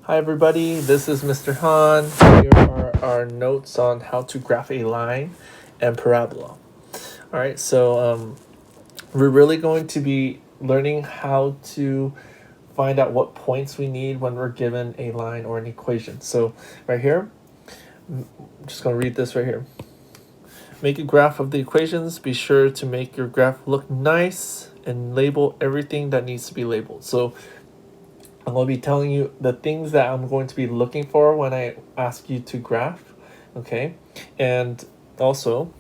Hi everybody, this is Mr. Han. Here are our notes on how to graph a line and parabola. Alright, so we're really going to be learning how to find out what points we need when we're given a line or an equation. So right here, I'm just going to read this right here. Make a graph of the equations. Be sure to make your graph look nice and label everything that needs to be labeled. So I'm going to be telling you the things that I'm going to be looking for when I ask you to graph, okay? And also,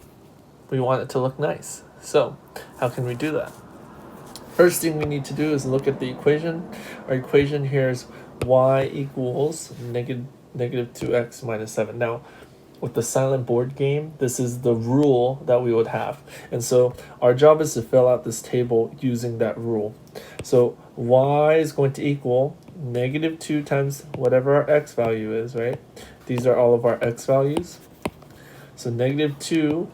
we want it to look nice. So, how can we do that? First thing we need to do is look at the equation. Our equation here is y equals negative 2x minus 7. Now, with the silent board game, this is the rule that we would have. And so our job is to fill out this table using that rule. So y is going to equal negative 2 times whatever our x value is, right? These are all of our x values. So negative 2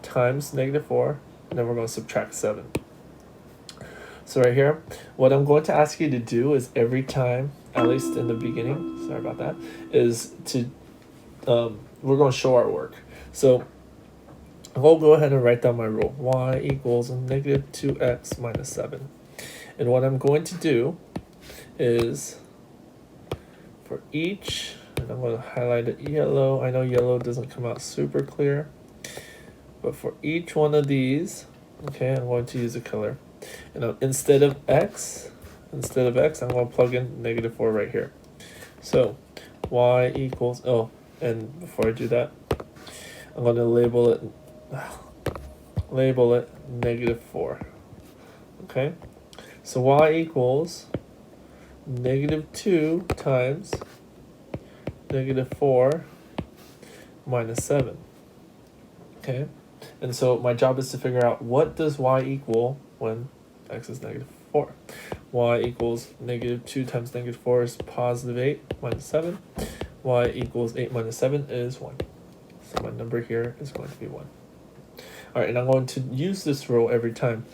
times negative 4, and then we're going to subtract 7. So right here, what I'm going to ask you to do is every time, at least in the beginning, sorry about that, is to we're going to show our work. So I'll go ahead and write down my rule. Y equals negative 2x minus 7. And what I'm going to do is for each, and I'm going to highlight it yellow. I know yellow doesn't come out super clear, but for each one of these, okay, I'm going to use a color. And instead of x, I'm going to plug in negative 4 right here. So y equals, and before I do that, I'm going to label it negative 4. Okay, so y equals negative 2 times negative 4 minus 7. Okay, and so my job is to figure out what does y equal when x is negative 4. Y equals negative 2 times negative 4 is positive 8 minus 7. Y equals 8 minus 7 is 1. So my number here is going to be 1. Alright, and I'm going to use this rule every time.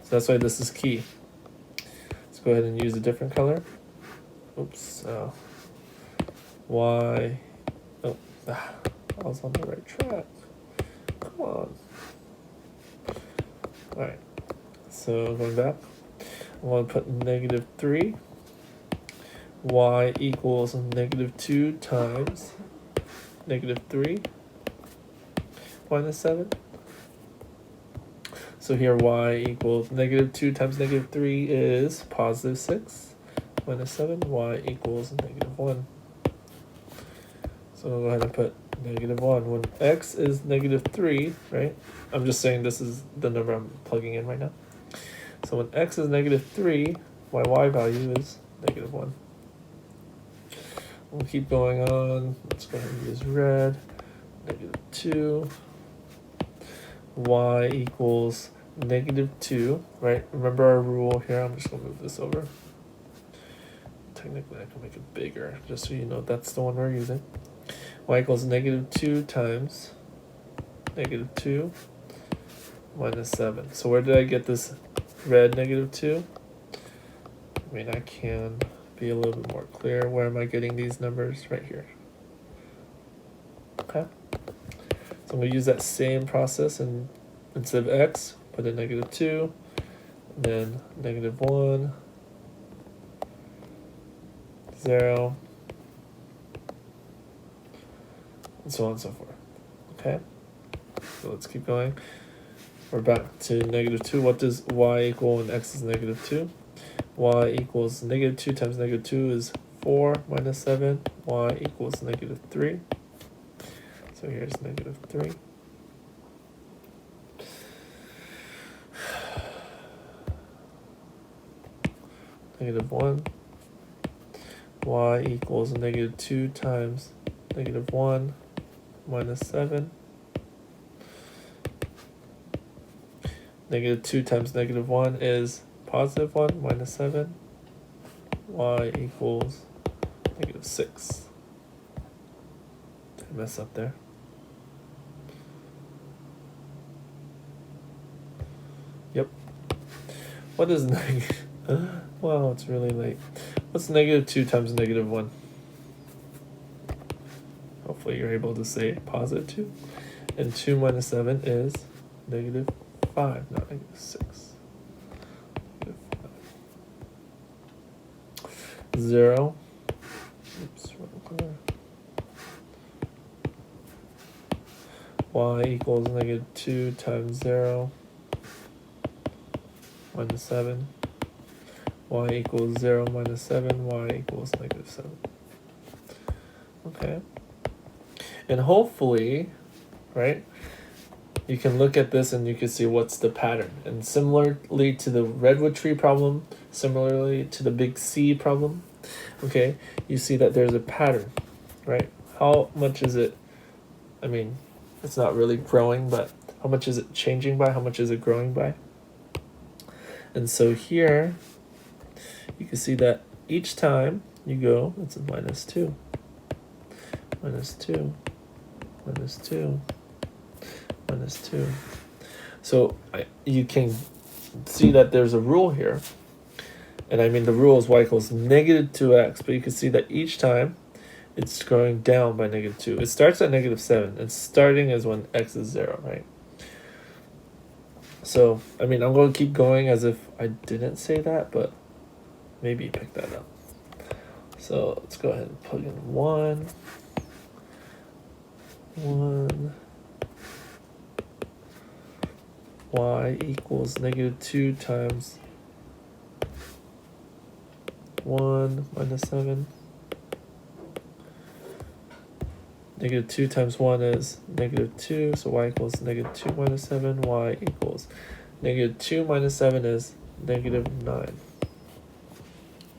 So that's why this is key. Let's go ahead and use a different color. Oops. Y. Oh, I was on the right track. Come on. Alright. So going back, I'm going to put negative 3. Y equals negative 2 times negative 3 minus 7. So here y equals negative 2 times negative 3 is positive 6 minus 7. Y equals negative 1. So I'll go ahead and put negative 1. When x is negative 3, right? I'm just saying this is the number I'm plugging in right now. So when x is negative 3, my y value is negative 1. We'll keep going on. Let's go ahead and use red. Negative 2. Y equals negative 2, right? Remember our rule here. I'm just going to move this over. Technically, I can make it bigger, just so you know that's the one we're using. Y equals negative 2 times negative 2 minus 7. So where did I get this red negative 2? I mean, I can be a little bit more clear. Where am I getting these numbers? Right here. Okay. So I'm going to use that same process, and instead of x, put in negative 2, and then negative 1, 0, and so on and so forth. Okay? So let's keep going. We're back to negative 2. What does y equal when x is negative 2? Y equals negative 2 times negative 2 is 4 minus 7. Y equals negative 3. So here's negative 3. Negative 1. Y equals negative 2 times negative 1 minus 7. Negative 2 times negative 1 is positive 1 minus 7. Y equals negative 6. Did I mess up there? Yep. What is negative? Wow, it's really late. What's negative 2 times negative 1? Hopefully you're able to say positive 2. And 2 minus 7 is negative 5, not negative 6. Negative 5. 0. Oops, wrong color. Y equals negative 2 times 0 minus 7. Y equals 0 minus 7. Y equals negative 7. Okay. And hopefully, right, you can look at this and you can see what's the pattern. And similarly to the redwood tree problem, similarly to the big C problem, okay, you see that there's a pattern, right? How much is it? I mean, it's not really growing, but how much is it changing by? How much is it growing by? And so here, you can see that each time you go, it's a minus 2, minus 2, minus 2, minus 2. So you can see that there's a rule here. And I mean, the rule is y equals negative 2x, but you can see that each time it's going down by negative 2. It starts at negative 7, and starting is when x is 0, right? So, I mean, I'm going to keep going as if I didn't say that, but maybe you pick that up. So let's go ahead and plug in 1. Y equals negative 2 times 1 minus 7. Negative 2 times 1 is negative 2, so y equals negative 2 minus 7. Y equals negative 2 minus 7 is negative 9.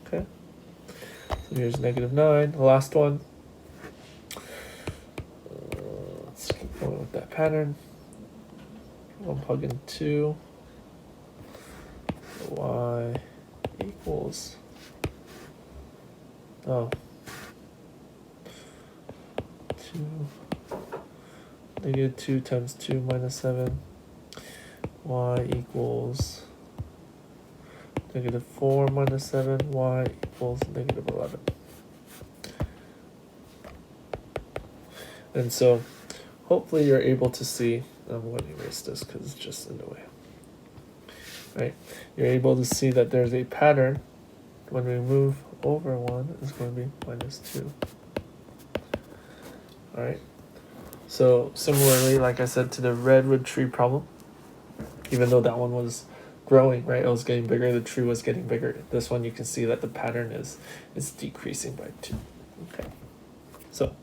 Okay, so here's negative 9. The last one. Let's keep going with that pattern. I'll plug in 2. Y equals, oh, 2, negative 2 times 2 minus 7. Y equals negative 4 minus 7. Y equals negative 11. And so hopefully you're able to see, I'm going to erase this because it's just in the way. Right? You're able to see that there's a pattern. When we move over 1, it's going to be minus 2. Alright? So similarly, like I said, to the redwood tree problem, even though that one was growing, right? It was getting bigger, the tree was getting bigger. This one you can see that the pattern is decreasing by 2. Okay. So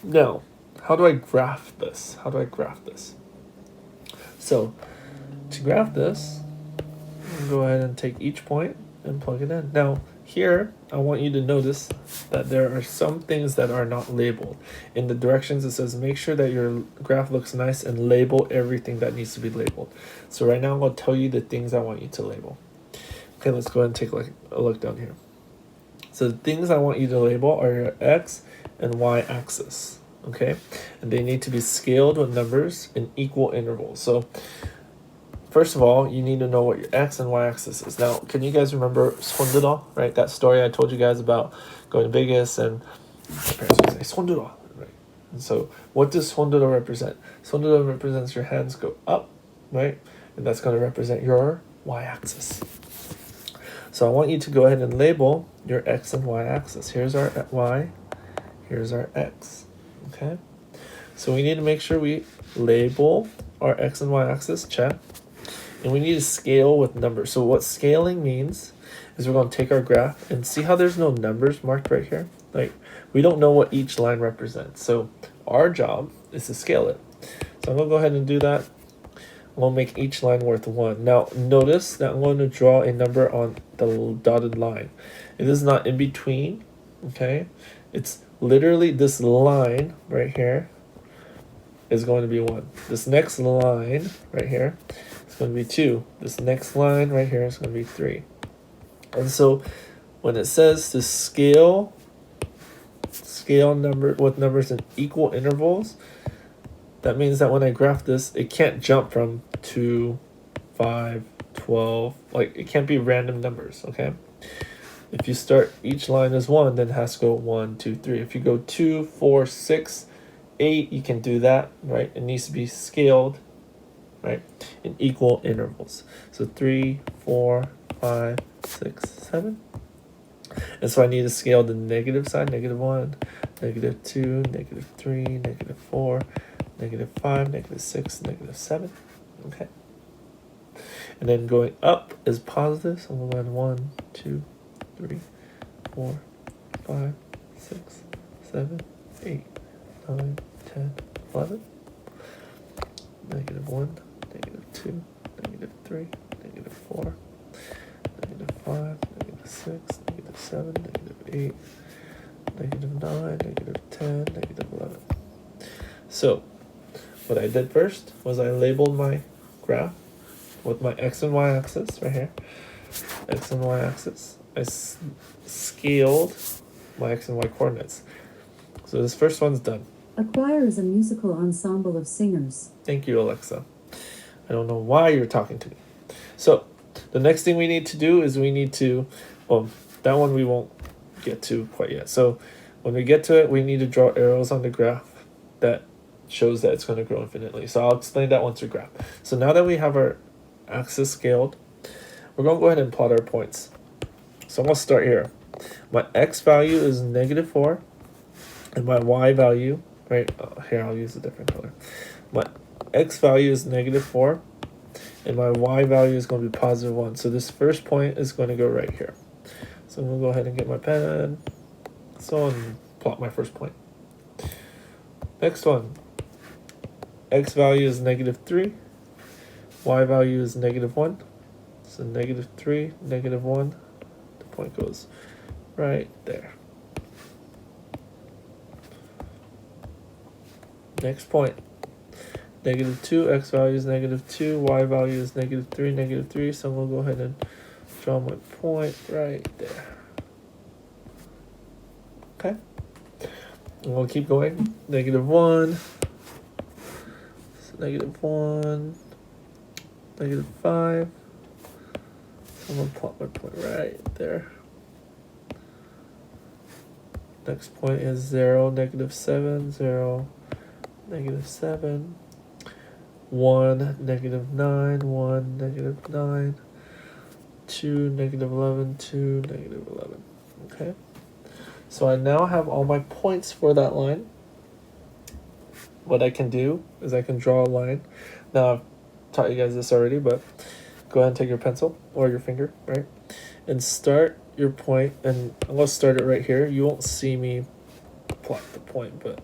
now, how do I graph this? So to graph this, I'll go ahead and take each point and plug it in. Now here, I want you to notice that there are some things that are not labeled. In the directions, it says make sure that your graph looks nice and label everything that needs to be labeled. So right now I'm going to tell you the things I want you to label. Okay, let's go ahead and take a look down here. So the things I want you to label are your x and y axis. Okay, and they need to be scaled with numbers in equal intervals. So first of all, you need to know what your x and y axis is. Now, can you guys remember 손들어, right? That story I told you guys about going to Vegas and my parents would say 손들어, right? And so what does 손들어 represent? 손들어 represents your hands go up, right? And that's going to represent your y axis. So I want you to go ahead and label your x and y axis. Here's our y, here's our x. Okay, so we need to make sure we label our x and y axis, check. And we need to scale with numbers. So what scaling means is we're going to take our graph and see how there's no numbers marked right here. Like, we don't know what each line represents. So our job is to scale it. So I'm going to go ahead and do that. We'll make each line worth 1. Now, notice that I'm going to draw a number on the dotted line. It is not in between, okay? It's literally this line right here is going to be 1. This next line right here is going to be 2. This next line right here is going to be 3. And so when it says to scale number with numbers in equal intervals, that means that when I graph this, it can't jump from 2, 5, 12. Like, it can't be random numbers, okay? If you start each line as 1, then it has to go 1, 2, 3. If you go 2, 4, 6, 8, you can do that, right? It needs to be scaled, right, in equal intervals. So 3, 4, 5, 6, 7. And so I need to scale the negative side, -1, -2, -3, -4, -5, -6, -7. Okay. And then going up is positive, so we'll add 1, 2, 3, 4, 5, 6, 7, 8, 9, 10, 11. -1, -2, -3, -4, -5, -6, -7, -8, -9, -10, -11. So what I did first was I labeled my graph with my x and y axis right here. X and y axis. I scaled my x and y coordinates. So this first one's done. A choir is a musical ensemble of singers. Thank you, Alexa. I don't know why you're talking to me. So the next thing we need to do is we need to, well, that one we won't get to quite yet. So when we get to it, we need to draw arrows on the graph that shows that it's going to grow infinitely. So I'll explain that once we graph. So now that we have our axis scaled, we're going to go ahead and plot our points. So I'm going to start here. My x value is -4, and my y value, right, here I'll use a different color. My x value is -4, and my y value is going to be +1. So this first point is going to go right here. So I'm going to go ahead and get my pen, so and plot my first point. Next one, x value is -3, y value is -1. So -3, -1, the point goes right there. Next point, -2, x value is -2, y value is -3, -3. So I'm going to go ahead and draw my point right there. Okay. And we'll keep going. -1, so -1, -5. So I'm going to plot my point right there. Next point is 0, -7, 0, -7, 1, -9, 1, -9, 2, -11, 2, -11. Okay. So I now have all my points for that line. What I can do is I can draw a line. Now I've taught you guys this already, but go ahead and take your pencil or your finger, right? And start your point, and I'm going to start it right here. You won't see me plot the point, but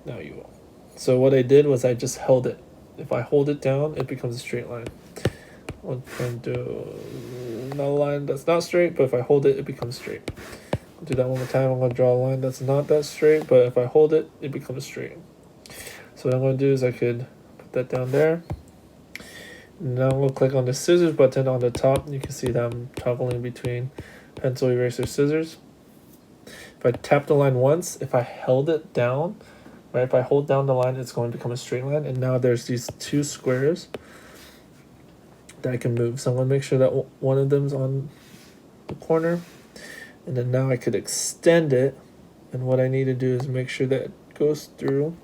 now you will. So what I did was I just held it. If I hold it down, it becomes a straight line. I'm trying to do not a line that's not straight, but if I hold it, it becomes straight. I'll do that one more time. I'm going to draw a line that's not that straight, but if I hold it, it becomes straight. So what I'm going to do is I could put that down there. Now we'll click on the scissors button on the top. You can see that I'm toggling between pencil, eraser, scissors. If I tap the line once, if I held it down, right, if I hold down the line, it's going to become a straight line. And now there's these two squares that I can move. So I'm going to make sure that one of them's on the corner. And then now I could extend it. And what I need to do is make sure that it goes through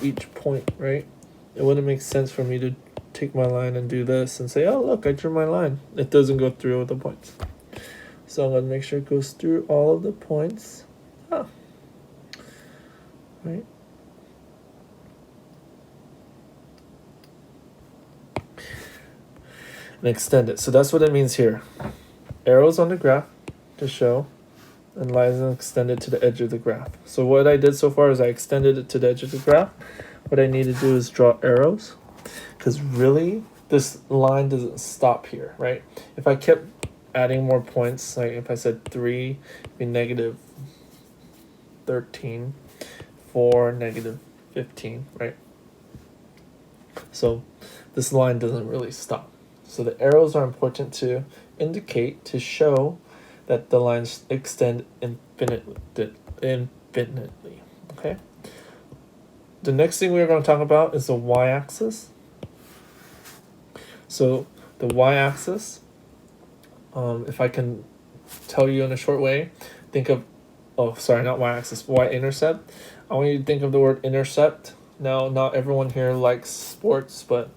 each point, right? It wouldn't make sense for me to take my line and do this and say, oh, look, I drew my line. It doesn't go through with the points. So I'm going to make sure it goes through all of the points. Right? And extend it. So that's what it means here. Arrows on the graph to show, and lines extended to the edge of the graph. So what I did so far is I extended it to the edge of the graph. What I need to do is draw arrows, because really this line doesn't stop here, right? If I kept adding more points, like if I said 3, it'd be -13, 4, -15, right? So this line doesn't really stop. So the arrows are important to indicate, to show that the lines extend infinitely, okay? The next thing we're going to talk about is the y-axis. So the y-axis, if I can tell you in a short way, think of, oh, sorry, not y-axis, y-intercept. I want you to think of the word intercept. Now, not everyone here likes sports, but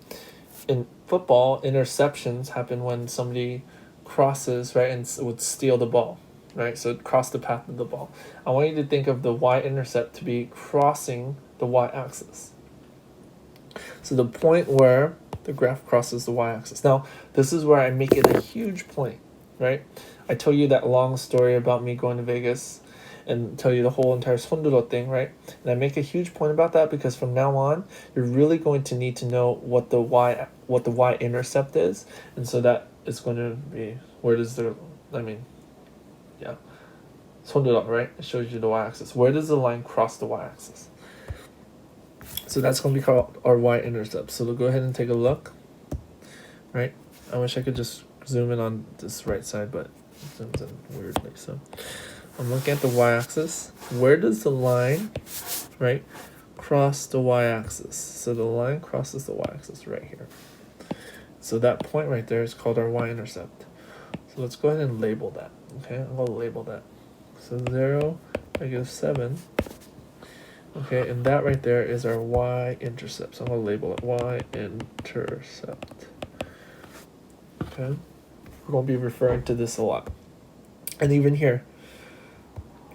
in football, interceptions happen when somebody crosses, right, and would steal the ball, right? So cross the path of the ball. I want you to think of the y-intercept to be crossing the y-axis. So the point where the graph crosses the y-axis. Now, this is where I make it a huge point, right? I tell you that long story about me going to Vegas and tell you the whole entire Sonduro thing, right? And I make a huge point about that because from now on, you're really going to need to know what the y-intercept is, and so that is going to be where does the, I mean, yeah, Sonduro, right? It shows you the y-axis. Where does the line cross the y-axis? So that's going to be called our y-intercept. So we'll go ahead and take a look, right? I wish I could just zoom in on this right side, but it zooms in weirdly. So I'm looking at the y-axis. Where does the line, right, cross the y-axis? So the line crosses the y-axis right here. So that point right there is called our y-intercept. So let's go ahead and label that. Okay, I'm going to label that. So 0, -7. Okay, and that right there is our y-intercept. So I'm going to label it y-intercept. Okay, we're going to be referring to this a lot. And even here,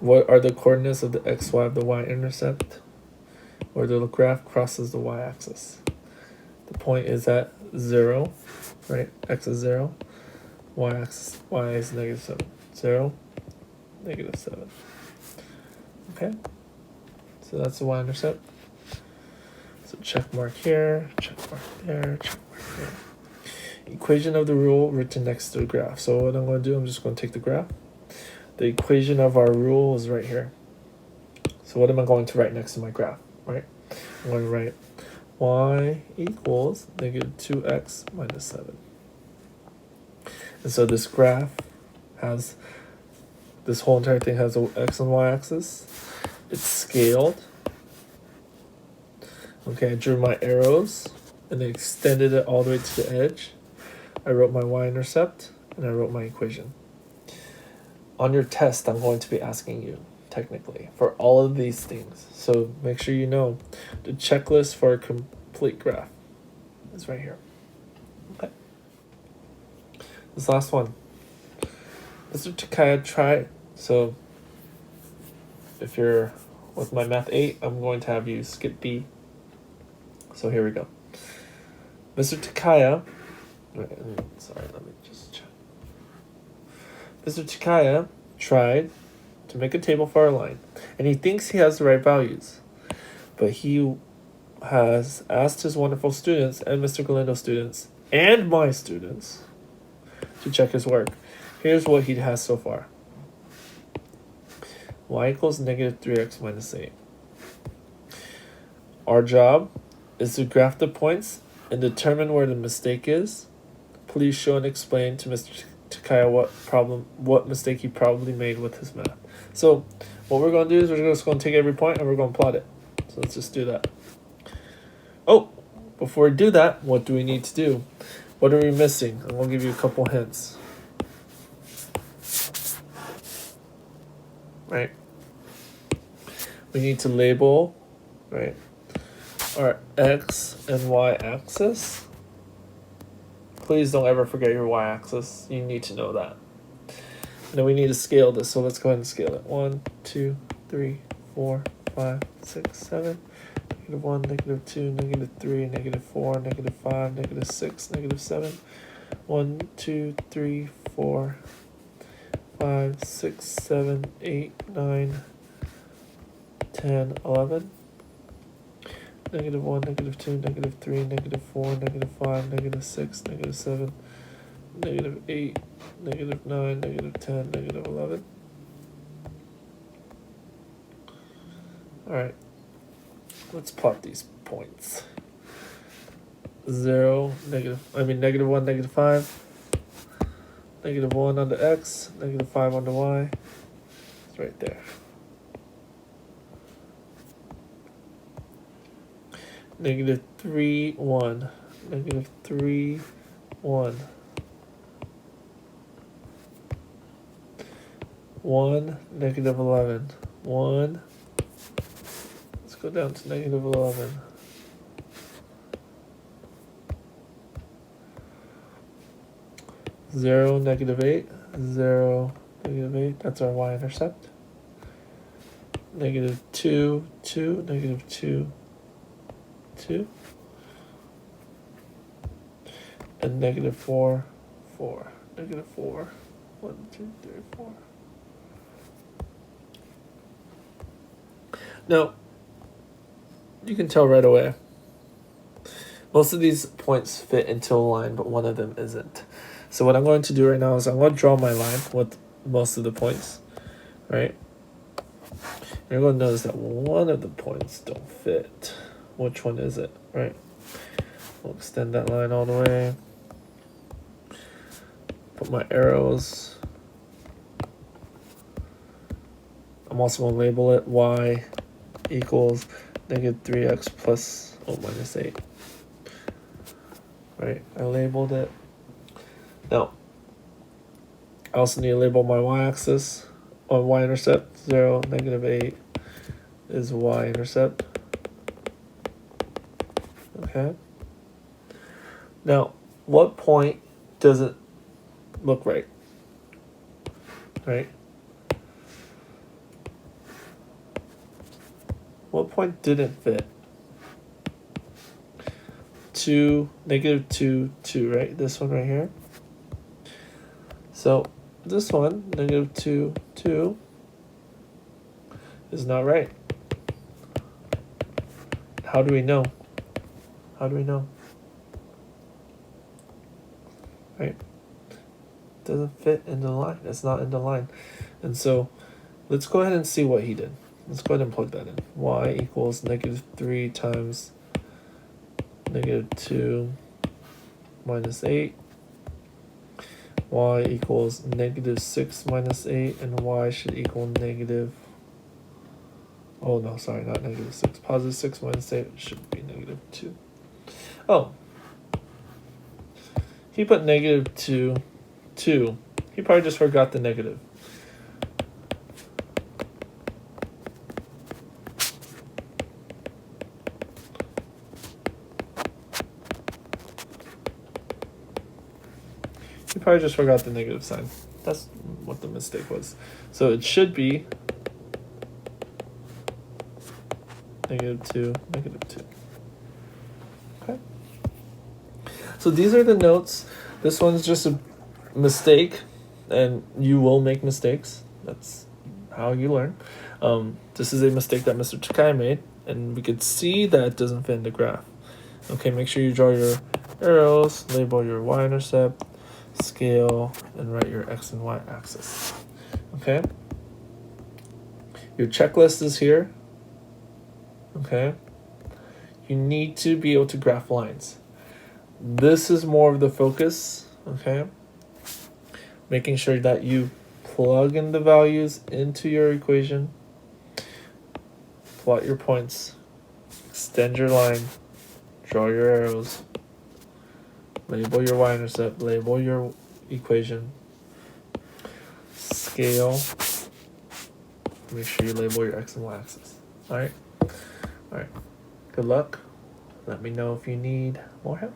what are the coordinates of the xy of the y-intercept? Where the graph crosses the y-axis. The point is at 0, right? X is 0. Y-axis, y is -7. 0, -7. Okay? So that's the y-intercept. So check mark here, check mark there, check mark here. Equation of the rule written next to the graph. So what I'm going to do, I'm just going to take the graph. The equation of our rule is right here. So what am I going to write next to my graph, right? I'm going to write y equals -2x minus 7. And so this graph has, this whole entire thing has a x and y axis. It's scaled. Okay, I drew my arrows and I extended it all the way to the edge. I wrote my y-intercept and I wrote my equation. On your test, I'm going to be asking you, technically, for all of these things. So make sure you know the checklist for a complete graph is right here. Okay. This last one. Mr. Takaya tried. So if you're with my math 8, I'm going to have you skip B. So here we go. Mr. Takaya, sorry, let me just check. Mr. Takaya tried to make a table for our line, and he thinks he has the right values, but he has asked his wonderful students and Mr. Galindo's students and my students to check his work. Here's what he has so far. Y equals -3x minus 8. Our job is to graph the points and determine where the mistake is. Please show and explain to Mr. Takaya what mistake he probably made with his math. So what we're going to do is we're just going to take every point and we're going to plot it. So let's just do that. Oh, before we do that, what do we need to do? What are we missing? I'm going to give you a couple hints. Right? We need to label, right, our x and y axis. Please don't ever forget your y axis. You need to know that. And then we need to scale this. So let's go ahead and scale it. 1, 2, 3, 4, 5, 6, 7. -1, -2, -3, -4, -5, -6, -7. 1, 2, 3, 4, 5, 6, 7, 8, 9, 10, 11. -1, -2, -3, -4, -5, -6, -7, -8, -9, -10, -11. Alright, let's plot these points. -1, -5, -1 on the x, -5 on the y. It's right there. -3, 1, -3, 1. 1, negative 11. 1. Let's go down to negative 11. 0, negative 8. 0, negative 8. That's our y-intercept. Negative 2, 2, negative 2, 2. And negative 4, 4. Negative 4. 1, 2, 3, 4. Now, you can tell right away. Most of these points fit into a line, but one of them isn't. So what I'm going to do right now is I'm going to draw my line with most of the points, right? You're going to notice that one of the points don't fit. Which one is it, right? We'll extend that line all the way. Put my arrows. I'm also going to label it y equals negative 3x plus minus 8. Right, I labeled it. Now, I also need to label my y-axis on y-intercept. 0, negative 8 is y-intercept. Okay. Now, what point doesn't look right? Right? What point didn't fit? 2, negative 2, 2, right? This one right here. So this one, negative 2, 2, is not right. How do we know? How do we know? Right? Doesn't fit in the line. It's not in the line. And so let's go ahead and see what he did. Let's go ahead and plug that in. Y equals negative 3 times negative 2 minus 8. Y equals negative 6 minus 8, and y should equal negative, oh no, sorry, not negative 6. Positive 6 minus 8 should be negative 2. Oh, he put negative 2, 2. He probably just forgot the negative. He probably just forgot the negative sign. That's what the mistake was. So it should be negative 2, negative 2. Okay. So these are the notes. This one's just a mistake, and you will make mistakes. That's how you learn. This is a mistake that Mr. Takai made, and we could see that it doesn't fit in the graph. Okay, make sure you draw your arrows, label your y-intercept, scale, and write your x and y axis. Okay. Your checklist is here. Okay. You need to be able to graph lines. This is more of the focus. Okay. Making sure that you plug in the values into your equation, plot your points, extend your line, draw your arrows, label your y-intercept, label your equation, scale, make sure you label your x and y axis. All right. Good luck. Let me know if you need more help.